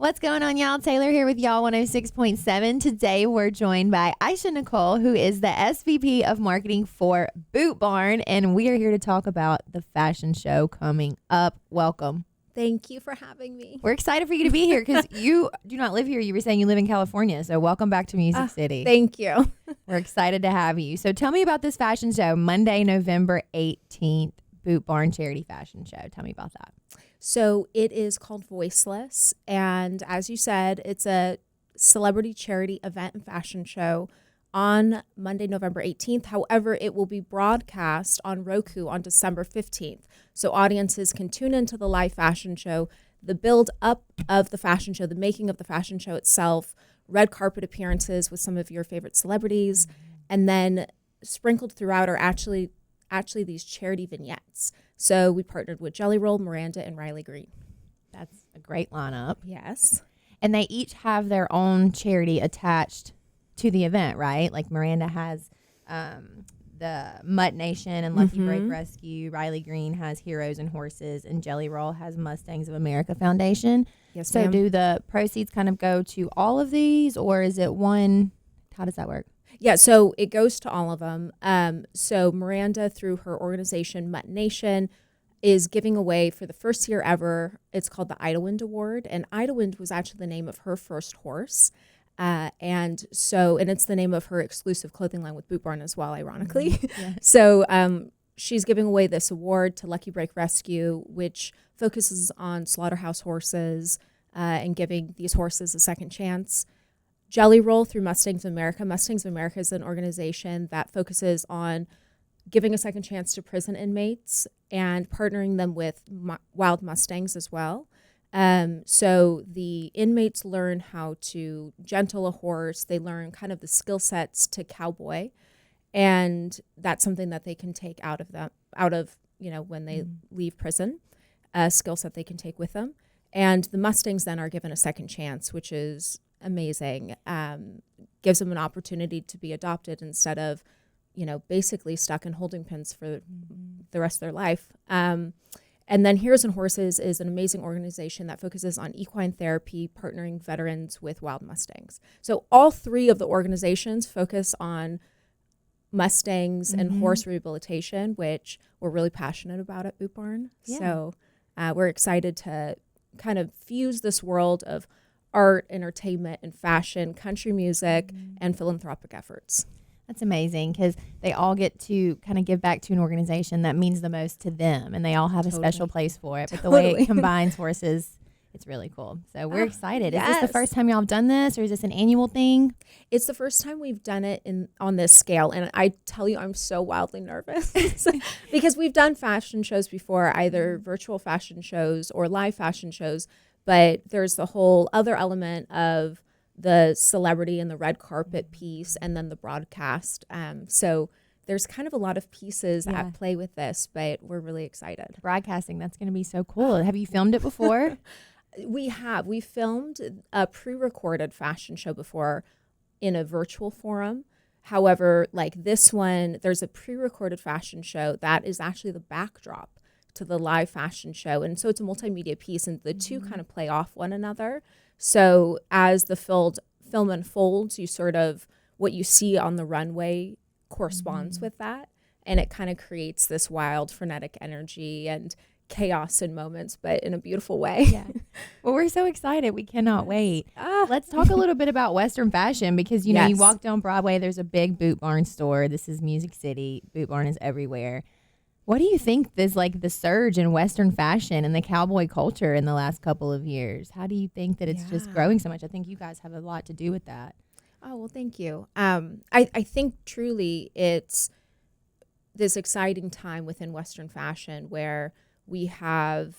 What's going on, y'all? Taylor here with y'all 106.7. Today, we're joined by Isha Nicole, who is the SVP of marketing for Boot Barn, and we are here to talk about the fashion show coming up. Welcome. Thank you for having me. We're excited for you to be here because you do not live here. You were saying you live in California, so welcome back to Music City. Thank you. We're excited to have you. So tell me about this fashion show, Monday, November 18th, Boot Barn Charity Fashion Show. Tell me about that. So it is called Voiceless, and as you said, it's a celebrity charity event and fashion show on Monday, November 18th. However, it will be broadcast on Roku on December 15th. So audiences can tune into the live fashion show, the build up of the fashion show, the making of the fashion show itself, red carpet appearances with some of your favorite celebrities, and then sprinkled throughout are actually these charity vignettes. So we partnered with Jelly Roll, Miranda, and Riley Green. That's a great lineup. Yes. And they each have their own charity attached to the event, right? Like Miranda has the Mutt Nation and Lucky Break Rescue. Riley Green has Heroes and Horses, and Jelly Roll has Mustangs of America Foundation. Yes, so ma'am. do the proceeds kind of go to all of these, or is it one? How does that work? Yeah, so it goes to all of them. So Miranda, through her organization, Mutt Nation, is giving away for the first year ever. It's called the Idlewind Award, and Idlewind was actually the name of her first horse. And it's the name of her exclusive clothing line with Boot Barn as well, ironically. Yes. So she's giving away this award to Lucky Break Rescue, which focuses on slaughterhouse horses and giving these horses a second chance. Jelly Roll through Mustangs of America. Mustangs of America is an organization that focuses on giving a second chance to prison inmates and partnering them with wild Mustangs as well. So the inmates learn how to gentle a horse. They learn kind of the skill sets to cowboy, and that's something that they can take out of when they leave prison, a skill set they can take with them. And the Mustangs then are given a second chance, which is amazing. Gives them an opportunity to be adopted instead of, basically stuck in holding pens for the rest of their life. And then Heroes and Horses is an amazing organization that focuses on equine therapy, partnering veterans with wild Mustangs. So all three of the organizations focus on Mustangs and horse rehabilitation, which we're really passionate about at Boot Barn. Yeah. So we're excited to kind of fuse this world of art, entertainment, and fashion, country music, and philanthropic efforts. That's amazing because they all get to kind of give back to an organization that means the most to them, and they all have a special place for it. But the way it combines horses, it's really cool. So we're excited. Yes. Is this the first time y'all have done this, or is this an annual thing? It's the first time we've done it on this scale, and I tell you, I'm so wildly nervous because we've done fashion shows before, either virtual fashion shows or live fashion shows, but there's the whole other element of the celebrity and the red carpet piece and then the broadcast. So there's kind of a lot of pieces at play with this, but we're really excited. Broadcasting, that's going to be so cool. Have you filmed it before? We filmed a pre-recorded fashion show before in a virtual forum. However, like this one, there's a pre-recorded fashion show that is actually the backdrop to the live fashion show. And so it's a multimedia piece, and the two kind of play off one another. So as the film unfolds, you sort of, what you see on the runway corresponds with that. And it kind of creates this wild, frenetic energy and chaos in moments, but in a beautiful way. Yeah. Well, we're so excited. We cannot wait. Let's talk a little bit about Western fashion because, you walk down Broadway, there's a big Boot Barn store. This is Music City. Boot Barn is everywhere. What do you think is like the surge in Western fashion and the cowboy culture in the last couple of years? How do you think that it's just growing so much? I think you guys have a lot to do with that. Oh, well, thank you. I think truly it's this exciting time within Western fashion where we have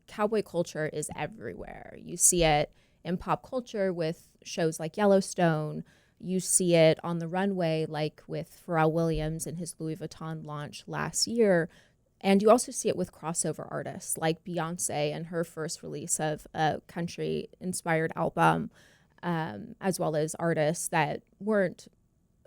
cowboy culture is everywhere. You see it in pop culture with shows like Yellowstone. You see it on the runway, like with Pharrell Williams and his Louis Vuitton launch last year. And you also see it with crossover artists like Beyonce and her first release of a country-inspired album, as well as artists that weren't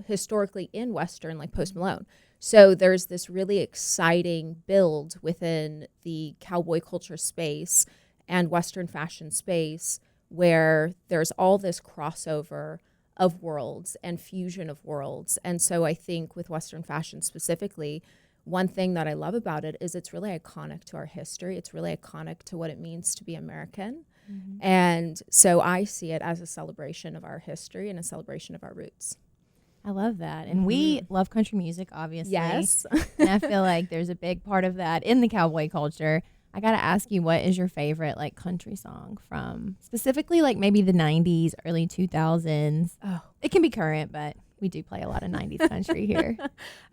historically in Western, like Post Malone. So there's this really exciting build within the cowboy culture space and Western fashion space where there's all this crossover of worlds and fusion of worlds. And so I think with Western fashion specifically, one thing that I love about it is it's really iconic to our history. It's really iconic to what it means to be American. Mm-hmm. And so I see it as a celebration of our history and a celebration of our roots. I love that. And we love country music, obviously. Yes. And I feel like there's a big part of that in the cowboy culture. I got to ask you, what is your favorite like country song from specifically like maybe the 90s, early 2000s? Oh, it can be current, but we do play a lot of 90s country here.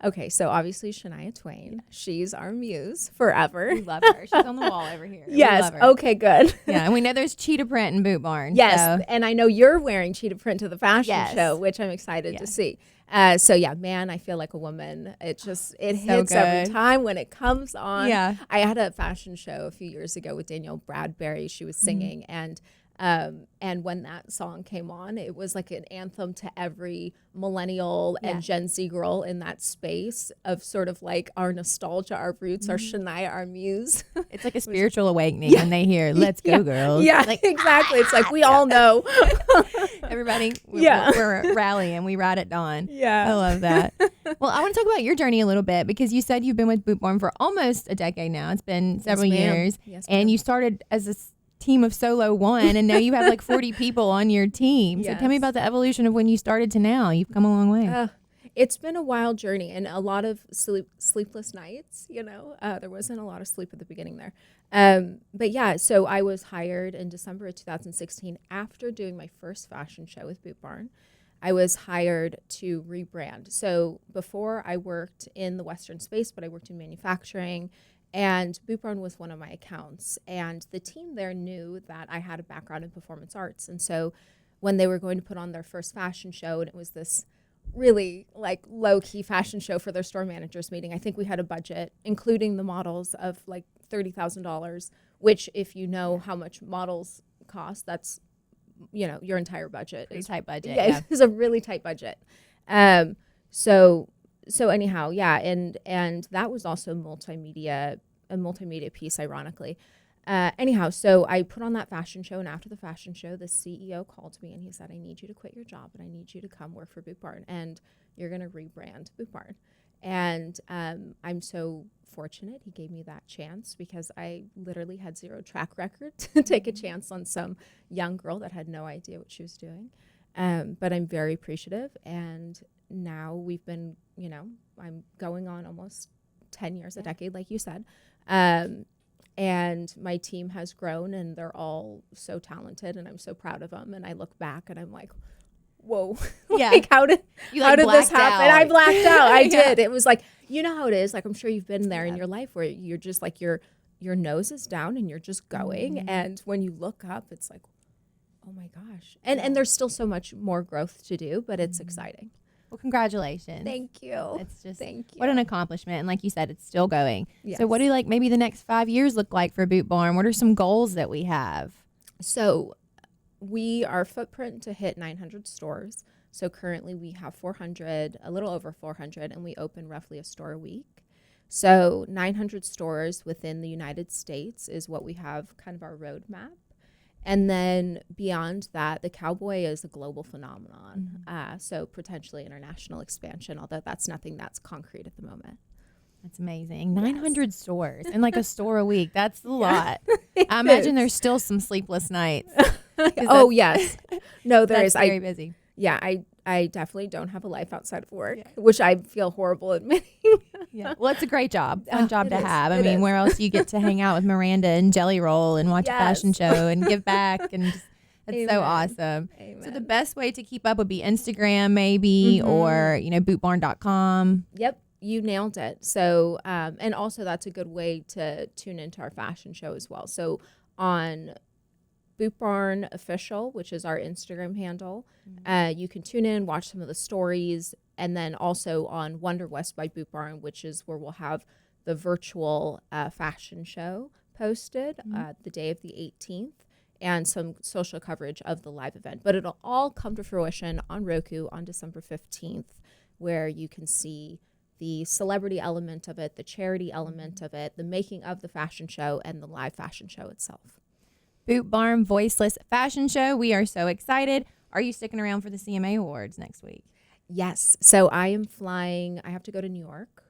Okay, so obviously Shania Twain. Yeah. She's our muse forever. We love her. She's on the wall over here. Yes. Okay, good. Yeah, and we know there's cheetah print in Boot Barn. Yes, so. And I know you're wearing cheetah print to the fashion show, which I'm excited to see. So yeah, Man, I Feel Like a Woman. It hits every time when it comes on. Yeah. I had a fashion show a few years ago with Danielle Bradbury. She was singing, and when that song came on, it was like an anthem to every millennial and Gen Z girl in that space of sort of like our nostalgia, our roots, our Shania, our muse. It's like a spiritual awakening when they hear "Let's go, girls." Yeah, like, exactly. It's like we all know. Everybody, we're rallying. We ride at dawn. Yeah, I love that. Well, I want to talk about your journey a little bit because you said you've been with Boot Barn for almost a decade now. It's been several years, and you started as a team of solo one, and now you have like 40 people on your team. So tell me about the evolution of when you started to now. You've come a long way. It's been a wild journey and a lot of sleepless nights. There wasn't a lot of sleep at the beginning there. But yeah, so I was hired in December of 2016 after doing my first fashion show with Boot Barn. I was hired to rebrand. So before I worked in the Western space, but I worked in manufacturing. And Boot Barn was one of my accounts. And the team there knew that I had a background in performance arts. And so when they were going to put on their first fashion show, and it was this really like low-key fashion show for their store managers meeting, I think we had a budget, including the models, of like $30,000, which if you know how much models cost, that's, your entire budget. Pretty tight budget. Yeah, it's a really tight budget. So anyhow, and that was also a multimedia piece, ironically. Anyhow, so I put on that fashion show, and after the fashion show, the CEO called me and he said, "I need you to quit your job and I need you to come work for Boot Barn, and you're going to rebrand Boot Barn." And I'm so fortunate he gave me that chance because I literally had zero track record to take a chance on some young girl that had no idea what she was doing. But I'm very appreciative, and now we've been, I'm going on almost 10 years, a decade, like you said. And my team has grown, and they're all so talented, and I'm so proud of them. And I look back and I'm like, whoa, like how did this happen? I blacked out. I did. It was like, you know how it is. Like, I'm sure you've been there in your life where you're just like, your nose is down and you're just going. And when you look up, it's like, oh my gosh. And there's still so much more growth to do, but it's exciting. Well, congratulations. Thank you. It's just, thank you. What an accomplishment. And like you said, it's still going. Yes. So what do maybe the next 5 years look like for Boot Barn? What are some goals that we have? So our footprint to hit 900 stores. So currently we have 400, a little over 400, and we open roughly a store a week. So 900 stores within the United States is what we have kind of our roadmap. And then beyond that, the cowboy is a global phenomenon. So potentially international expansion, although that's nothing that's concrete at the moment. That's amazing. 900 stores and like a store a week. That's a lot. I imagine there's still some sleepless nights. Oh, yes. No, there is. Very busy. Yeah, I definitely don't have a life outside of work, which I feel horrible admitting. Well, it's a great job. Fun job to have. I mean, where else you get to hang out with Miranda and Jelly Roll and watch a fashion show and give back, and it's so awesome. Amen. So the best way to keep up would be Instagram maybe, or bootbarn.com. Yep, you nailed it. So and also that's a good way to tune into our fashion show as well. So on Boot Barn Official, which is our Instagram handle, you can tune in, watch some of the stories, and then also on Wonder West by Boot Barn, which is where we'll have the virtual fashion show posted the day of the 18th, and some social coverage of the live event. But it'll all come to fruition on Roku on December 15th, where you can see the celebrity element of it, the charity element of it, the making of the fashion show, and the live fashion show itself. Boot Barn Voiceless Fashion Show. We are so excited. Are you sticking around for the CMA Awards next week? Yes. So I am flying. I have to go to New York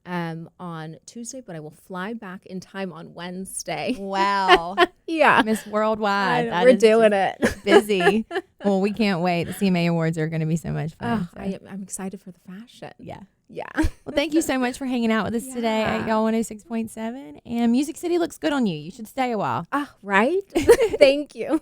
on Tuesday, but I will fly back in time on Wednesday. Wow. Yeah. Miss Worldwide. We're doing it. Busy. Well, we can't wait. The CMA Awards are going to be so much fun. I'm excited for the fashion. Yeah. Yeah. Well, thank you so much for hanging out with us today at Y'all 106.7. And Music City looks good on you. You should stay a while. Right? Thank you.